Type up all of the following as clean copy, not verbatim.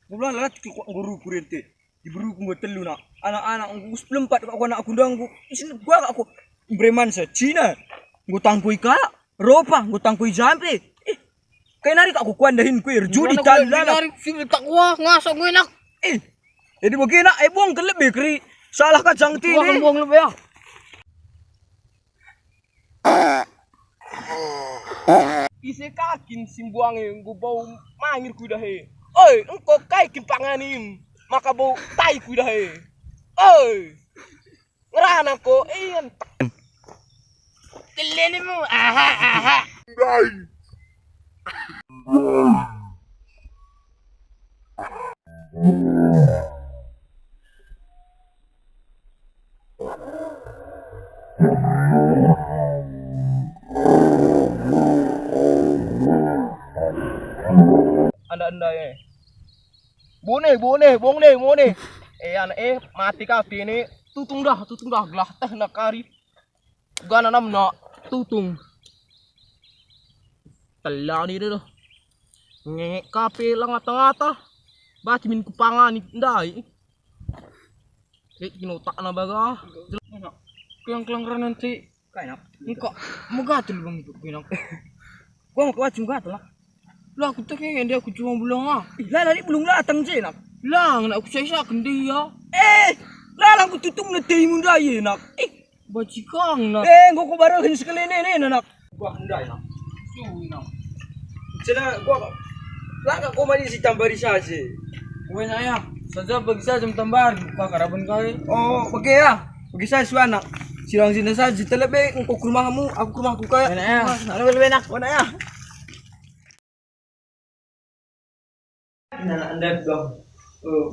Bulan lalat kok guru kurente. Diburu ku telu nak. Anak-anak nggus pelempat kok anak aku ndang ku. Isin gua aku breman sa Cina. Ngutang ku ika, ropa ngutang ku jampe. Kay nari ka ku kwandahin ku judi talala. Nari tak gua ngaso gue nak. Jadi begini nak buang ke lebih kri. Salah ka jangti ni. Buang lebih ya. Isi kakin simbuangin gue bau mangir ku dah he. Oi, engkau kai kimpanganim. Maka bau tai ku dah he. Oi. Ngerana ko iyan. Teleni mu aha. Anda Bone. Mati kafe ini tutung dah gelah teh nak kari. Gana nam nak tutung. Telah ni dah. Ngek kafe lang ngata-ngata. Baci min kupangan ndai. Kino tak na baga. Kelang nanti. Kaya Engkau mugatul bang pinang. gua mau ke gatul lah. Lah aku tak ingin dia aku cuma bilang ah. Lah ni belum datang je nak. Lang nak aku saya kendi ya. Lah aku tutung na timun dai nak. Bajikang nak. Gua ko barahin sekali ni nak. Gua ndai nak. Suwi nak. Cina gua lah ka ko mari si tambari saja. Gue naya. Saja bagi saya jam tambar. Kau karapan kau. Oh, oke ya. Bagi saya suana. Silang sini saja terlebih engkau ke rumahmu, aku ke rumahku kaya. Naya. Lebih enak. Mana ya? Anda dong.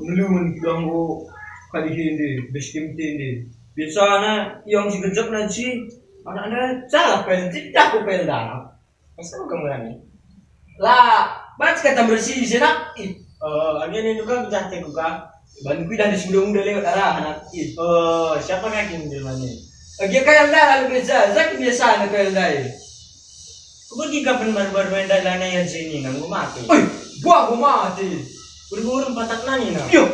Melumun dong go kali hindi, beskim hindi. Biasanya yang si gejek nanti anak anda salah penting tak aku pendang. Masa kamu ni? Lah, baca kata bersih di sana. Ini juga bisa teguka. Bantu dan disudung dulu arah anak. Siapa yakin di mana? Lagi kaya anda lebih zak biasa nak kaya anda. Kau pergi kapan baru main dalam yang sini nang mati. Gua mati. Urung patak nani na. Yo.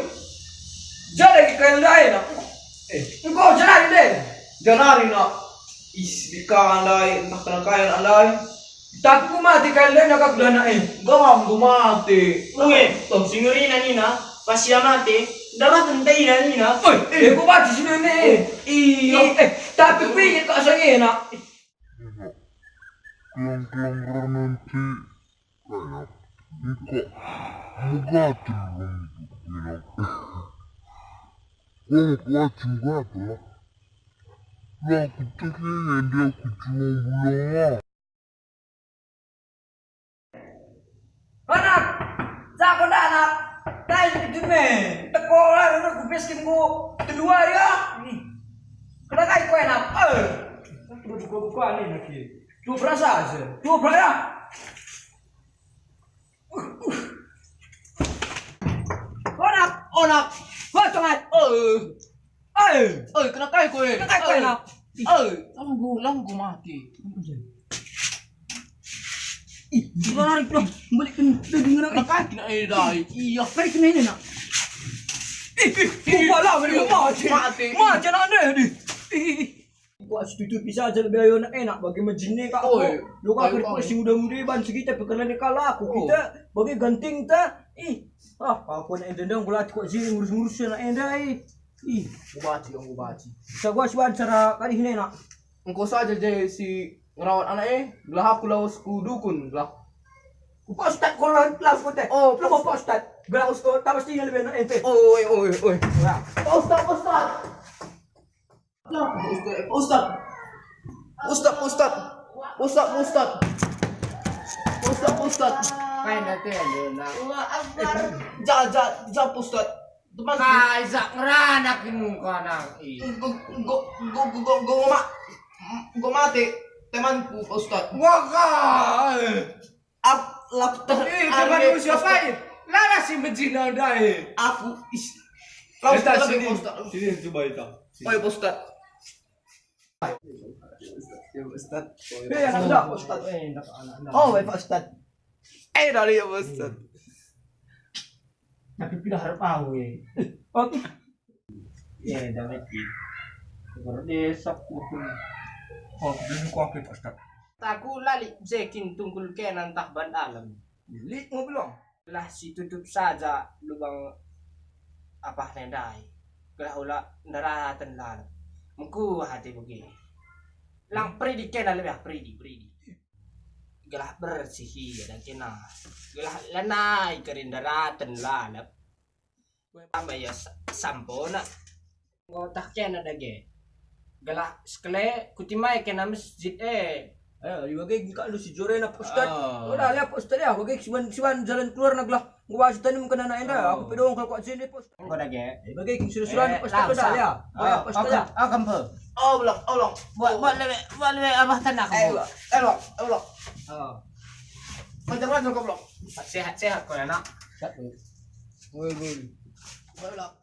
Jadi kaya anda na. Engkau jangan deh. Jangan na. Bika anda, entah kena kaya anda. Tapi gua mati kaya anda nak dana Gua mati. Toh singuri nani na. Pasya mati. Dapat tentai nani na. Gua mati sini ni. Tapi pilih kau sange na. Kelang nanti kayak mugatul bang pinang. Gua gatul lah. Lah aku tak ingin dia aku cuma bilang Anak, siapa dah anak? Tanya itu me. Tekolah nak aku beskim gua keluar ya. Kena kaya kau enak. Buka ni lagi. Dua berasa aja. Dua berapa? Onak. Kau jangan. Kena kaya kau. Kena kaya kau enak. Lang gua mati. Gimana ni pulang? Balik ke dengan Kena kaya kena dai. Iya, balik ke ni nak. Kupalah balik mati. Mati nak ni. Gua setuju bisa aja lebih enak bagi menjini kak aku. Lu kan masih muda-muda ban segitu pekerjaan kalah aku kita bagi ganting ta. Apa nak endang gula kok sini ngurus-ngurus nak endai. Gua baci. Sa gua suan cara kali ini nak. Engkau saja je si ngerawat anak belah aku lawas ku dukun belah. Ku postat kau laus kau teh. Lu mau postat. Belah usko tak mesti lebih enak ente. Oi. Postat. Ustad. Kain nanti aja nak. Jangan Ustad. Kaisa ngeranak di muka nak. Gue mati temanku Ustad. Wah. Laptop. Temanmu siapa ini? Lala si menjina dai. Aku Ustad sini. Sini coba itu. Oi Ustad. Ya Ustad. Nak Ustad. Oh, Pak Ustad. Dari ya Ustad. Tapi tidak harap tahu ya. Oke. Ya, dapat gitu. Berdesok pun. Oh, belum kopi Ustaz. Aku lali zekin tungkul kenan tak ban alam. Lihat mau bilang. Lah si tutup saja lubang apa nendai. Gelah ula daratan lar. Mengku hati bugi. Lang pridi kenan lebih pridi. Gelah bersih dan kena. Gelah lanai kerin daratan lalap. Tambah ya sampona. Ngotak kenan dage. Gelah sekele kutimai kena masjid Di bagay ka si Jore na Ustad. Wala lihat Ustad ya. Bagay siwan jalan keluar naglah. Ngawasi tanim ka na enda. Aku pedong kalau kau sini Ustad. Ngo dage. Bagay suruh-suruhan Ustad dah ya. Oh Ustad ya. Kampo. Oh, ulong. Buat lebe abah tanah kamu. Ulong. Oh. Macam-macam kau ulong. Sehat kau anak. Woi. Ulong.